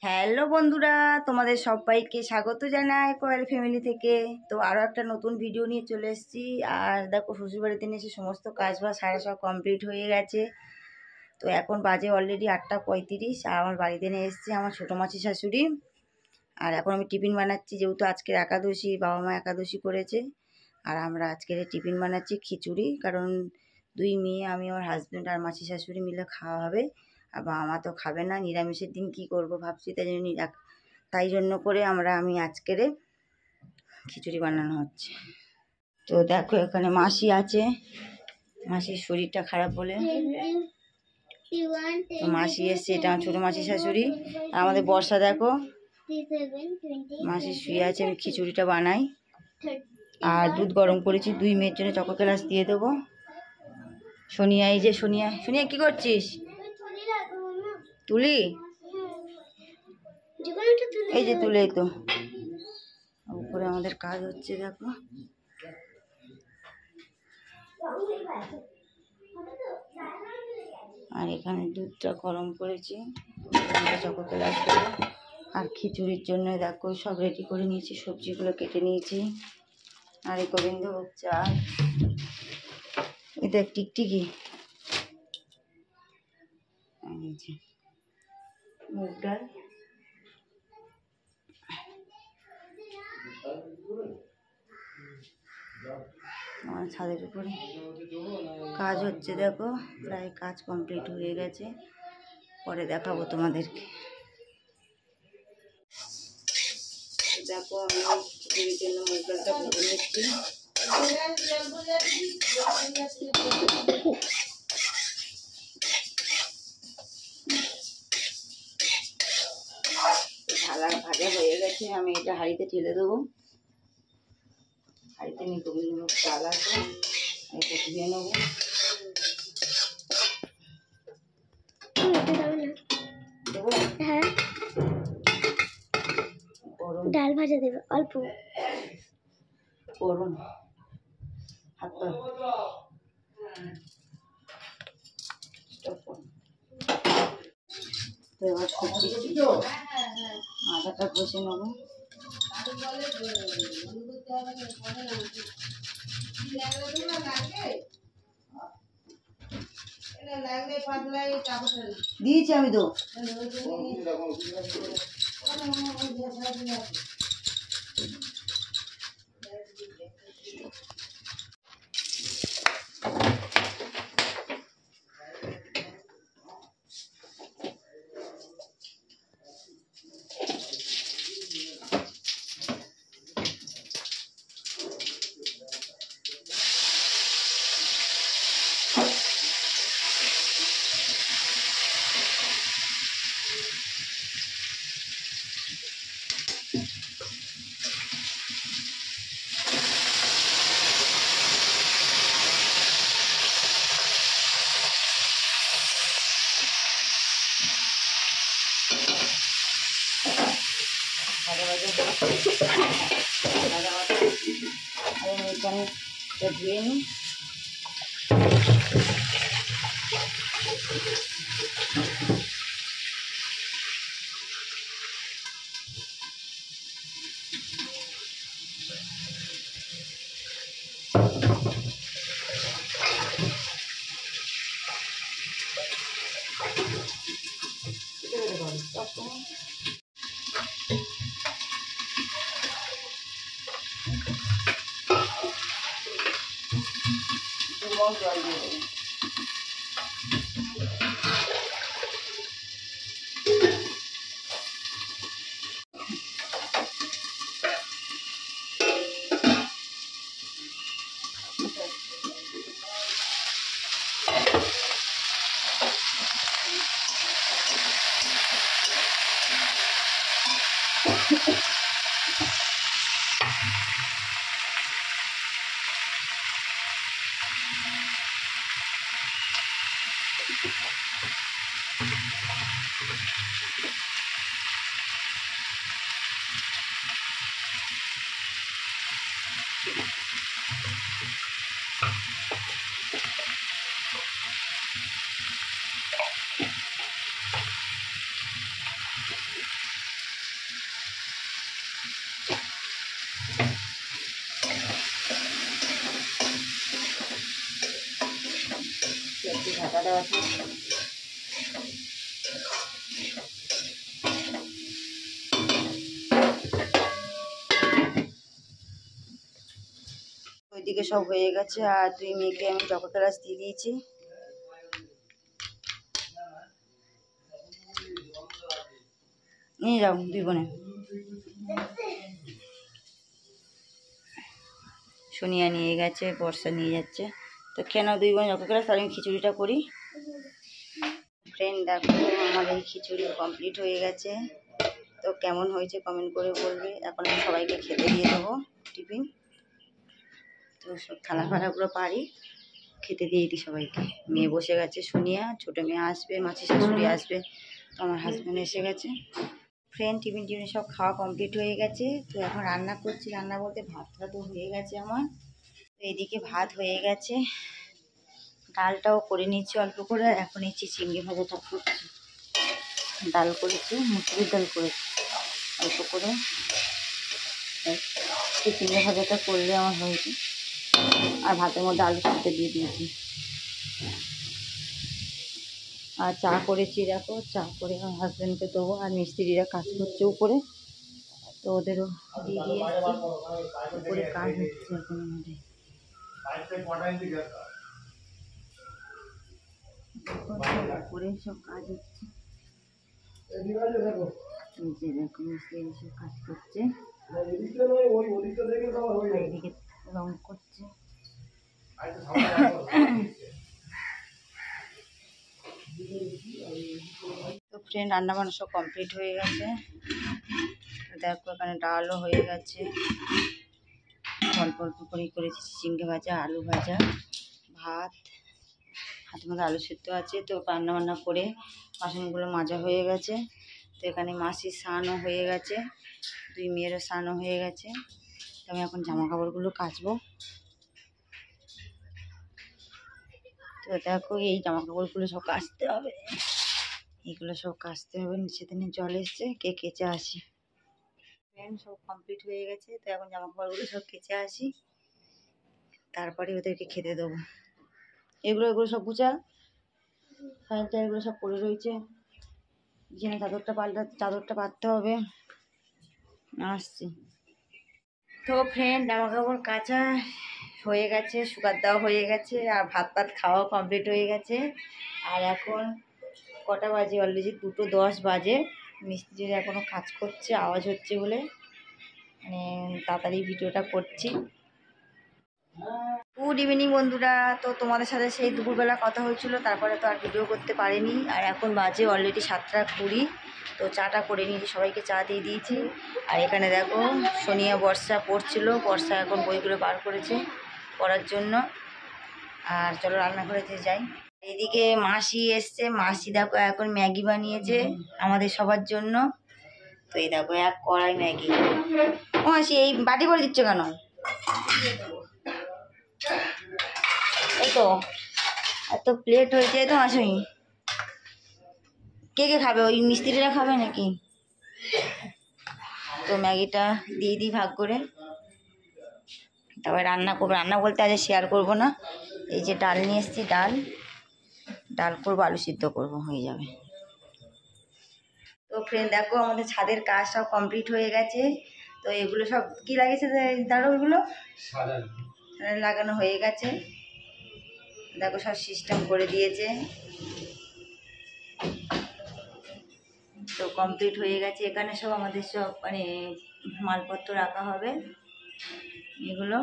Hello বন্ধুরা, তোমাদের সবাইকে স্বাগত জানাই কোয়েল ফ্যামিলি থেকে। তো আরও একটা নতুন ভিডিও নিয়ে চলে এসেছি। আর দেখো, শ্বশুরবাড়িতে এসে সমস্ত কাজ বাজ সারা সব কমপ্লিট হয়ে গেছে। তো এখন বাজে অলরেডি 8:35। আর আমার বাড়িতে নিয়ে এসেছি আমার ছোটো মাসি শাশুড়ি। আর এখন আমি টিফিন বানাচ্ছি, যেহেতু আজকের একাদশী, বাবা মা একাদশী করেছে। আর আমরা আজকের টিফিন বানাচ্ছি খিচুড়ি, কারণ দুই মেয়ে, আমি, আমার হাজব্যান্ড আর মাসি শাশুড়ি মিলে খাওয়া হবে। আর বাবা মা তো খাবে না, নিরামিষের দিন কি করব ভাবছি, তাই জন্য করে আমি আজকের খিচুড়ি বানানো হচ্ছে। তো দেখো, এখানে মাসি আছে, মাসির শরীরটা খারাপ বলে তো মাসি এসছে। এটা আমার ছোটো মাসি শাশুড়ি। আর আমাদের বর্ষা দেখো, মাসি শুয়ে আছে। আমি খিচুড়িটা বানাই আর দুধ গরম করেছি, দুই মেয়ের জন্য চকো গ্লাস দিয়ে দেবো। সোনিয়া, এই যে সোনিয়া, সোনিয়া কি করছিস? তুলি, এই যে তুলে, তো উপরে আমাদের কাজ হচ্ছে দেখো। আর এখানে দুধটা গরম করেছি, চকো গ্লাস দেবো। আর খিচুড়ির জন্য দেখো সব রেডি করে নিয়েছি, সবজিগুলো কেটে নিয়েছি। আর এই গোবিন্দভোগ চাল, এটা টিকটিকি, মুগ ডাল, আমার ছাদের উপরে কাজ হচ্ছে দেখো, প্রায় কাজ কমপ্লিট হয়ে গেছে। পরে দেখাবো তোমাদেরকে। দেখো, আমি খিচুড়ির জন্য মুগ ডালটা ভেজে নিচ্ছি। ভাজা হয়ে গেছে, আমি এটা হাঁড়িতে ঢেলে দেবো। হাঁড়িতে নিয়ে গোবিন্দভোগ চাল আছে, এটা ধুয়ে নেবো। হ্যাঁ, ডাল ভাজা দেবে অল্প গরম, হাত পা তো এবার আদাটা কষে নেবো। দিয়েছি আমি তো। এখানে ধুয়ে নিই। জল দিয়ে দেবো। একটু ঢাকা দেওয়া আছে। ওইদিকে সব হয়ে গেছে আর 2 মেয়েকে আমি চকো ক্লাস দিয়ে দিয়েছি। নিয়ে যাও 2 বোনে। সোনিয়া নিয়ে গেছে, বর্ষা নিয়ে যাচ্ছে। তো কেন 2 বোন চকো ক্লাস, তাহলে আমি খিচুড়িটা করি। ফ্রেন্ড দেখো আমার এই খিচুড়ি কমপ্লিট হয়ে গেছে। তো কেমন হয়েছে কমেন্ট করে বলবে। এখন আমি সবাইকে খেতে দিয়ে দেবো টিফিন। তো সব থালা ফালাগুলো পারি, খেতে দিয়ে দিই সবাইকে। মেয়ে বসে গেছে সোনিয়া, ছোটো মেয়ে আসবে, মাসি শাশুড়ি আসবে, তো আমার হাজব্যান্ড এসে গেছে। ফ্রেন্ড টিফিন সব খাওয়া কমপ্লিট হয়ে গেছে। তো এখন রান্না করছি, রান্না বলতে ভাতটা তো হয়ে গেছে আমার। তো এদিকে ভাত হয়ে গেছে, ডালটাও করে নিচ্ছি অল্প করে। এখন এই চিংড়ি ভাজাটা করছি। ডাল করেছি, মুসুরির ডাল করেছি অল্প করে। চিংড়ি ভাজাটা করলে আমার হয়েছে। আর ভাতের মধ্যে আলু সিদ্ধ দিয়ে দিয়েছি। আর চা করেছি, দেখো চা করে আমার হাজব্যান্ডকে দেবো। আর মিস্ত্রিরা কাজ করছে উপরে, তো ওদেরও দিয়ে দিয়ে এসছি। উপরে কাজ হচ্ছে এখন আমাদের। উপরে সব কাজ হচ্ছে, নিচে দেখো মিস্ত্রি সব কাজ করছে, এদিকে রং করছে। তো ফ্রেন্ড রান্না বান্না সব কমপ্লিট হয়ে গেছে। দেখো এখানে ডালও হয়ে গেছে, অল্প অল্প করে করেছি চিংড়ি ভাজা, আলু ভাজা, ভাত, হাতের মধ্যে আলু সিদ্ধ আছে। তো রান্না বান্না করে বাসনগুলো মাজা হয়ে গেছে। তো এখানে মাসির স্নানও হয়ে গেছে, 2 মেয়েরও স্নানও হয়ে গেছে। তো আমি এখন জামা কাপড়গুলো কাচবো। তো দেখো এই জামা কাপড়গুলো সব কাচতে হবে, এগুলো সব কাচতে হবে। নিচে দিনে জল এসছে, কেচে আসি। ফ্রেন্ড সব কমপ্লিট হয়ে গেছে। তো এখন জামা কাপড়গুলো সব কেচে আসি, তারপরে ওদেরকে খেতে দেবো। এগুলো সব গুছা, ফাইলটা এগুলো সব পড়ে রয়েছে। যেন চাদরটা পাততে হবে, আসছি। তো ফ্রেন্ড জামা কাপড় কাচা হয়ে গেছে, শুকার দেওয়া হয়ে গেছে, আর ভাত খাওয়াও কমপ্লিট হয়ে গেছে। আর এখন কটা বাজে, অলরেডি 2:10 বাজে। মিস্ত্রিরা এখনও কাজ করছে, আওয়াজ হচ্ছে বলে মানে তাড়াতাড়ি ভিডিওটা করছি। গুড ইভিনিং বন্ধুরা। তো তোমাদের সাথে সেই দুপুরবেলা কথা হয়েছিল, তারপরে তো আর ভিডিও করতে পারিনি। আর এখন বাজে অলরেডি 7:20। তো চাটা করে নিয়েছি, সবাইকে চা দিয়ে দিয়েছি। আর এখানে দেখো সোনিয়া বর্ষা পড়ছিল, বর্ষা এখন বইগুলো বার করেছে পড়ার জন্য। আর চলো রান্নাঘরে যাই। এদিকে মাসি এসছে, মাসি দেখো এখন ম্যাগি বানিয়েছে আমাদের সবার জন্য। তো এই দেখো 1 কড়াই ম্যাগি। ও মাসি এই বাটি করে দিচ্ছ কেন? এই তো এত প্লেট হয়েছে তো মাসি। কে কে খাবে? ওই মিস্ত্রিরা খাবে নাকি? তো ম্যাগিটা দিয়ে দিই ভাগ করে, তারপরে রান্না করবো। রান্না বলতে আজ শেয়ার করবো না। এই যে ডাল নিয়ে এসেছি, ডাল করবো, আলু সিদ্ধ করবো, হয়ে যাবে। তো ফ্রেন্ড দেখো আমাদের ছাদের কাজ সব কমপ্লিট হয়ে গেছে। তো এগুলো সব কি লাগিয়েছে দাঁড়ো, এগুলো লাগানো হয়ে গেছে। দেখো সব সিস্টেম করে দিয়েছে, তো কমপ্লিট হয়ে গেছে। এখানে সব আমাদের সব মানে মালপত্র রাখা হবে, এগুলো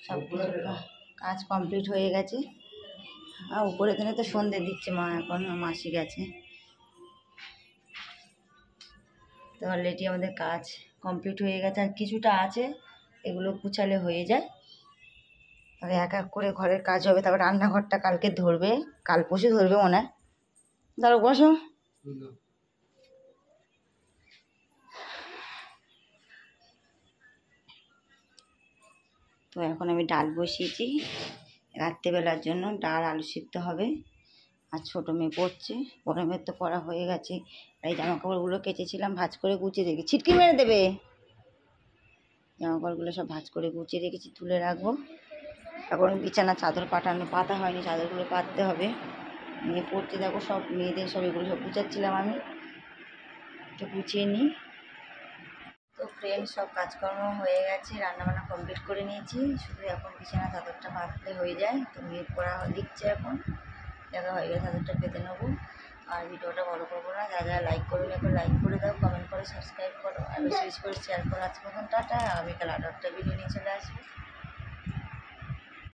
সব কিছু কাজ কমপ্লিট হয়ে গেছে। আর উপরে দিনে তো সন্ধে দিচ্ছে মা, এখন মাসি গেছে। তো অলরেডি আমাদের কাজ কমপ্লিট হয়ে গেছে, আর কিছুটা আছে, এগুলো গুছালে হয়ে যায়। তবে এক এক করে ঘরের কাজ হবে। তারপর রান্নাঘরটা কালকে ধরবে, কাল পরশু ধরবে মনে হয়। দাঁড়ো বসো। তো এখন আমি ডাল বসিয়েছি রাত্রেবেলার জন্য, ডাল আলু সিদ্ধ হবে। আর ছোটো মেয়ে পড়ছে, বড় মেয়ের তো পড়া হয়ে গেছে। এই জামা কাপড়গুলো কেচেছিলাম, ভাঁজ করে গুছিয়ে রেখে, ছিটকি মেরে দেবে। জামা কাপড়গুলো সব ভাঁজ করে গুছিয়ে রেখেছি, তুলে রাখবো। এখন বিছানা চাদর পাতা হয়নি, চাদরগুলো পাততে হবে। মেয়ে পড়তে দেখো, সব মেয়েদের সব এগুলো সব গুছাচ্ছিলাম আমি, একটু গুছিয়ে নিই। তো ফ্রেন্ড, সব কাজকর্ম হয়ে গেছে, রান্নাবান্না কমপ্লিট করে নিয়েছি, শুধু এখন বিছানা চাদরটা পাততে হয়ে যায়। তো মেয়ে পড়া দিচ্ছে, এখন দেখা হয়ে গেছে, চাদরটা পেতে নেবো। আর ভিডিওটা বড় করবো না, যারা যারা লাইক করবে এখন লাইক করে দাও, কমেন্ট করে সাবস্ক্রাইব করো, আর বেশি বেশি করে শেয়ার করো। আজকে মতন টাটা, আগামীকাল আরও একটা ভিডিও নিয়ে চলে আসবে।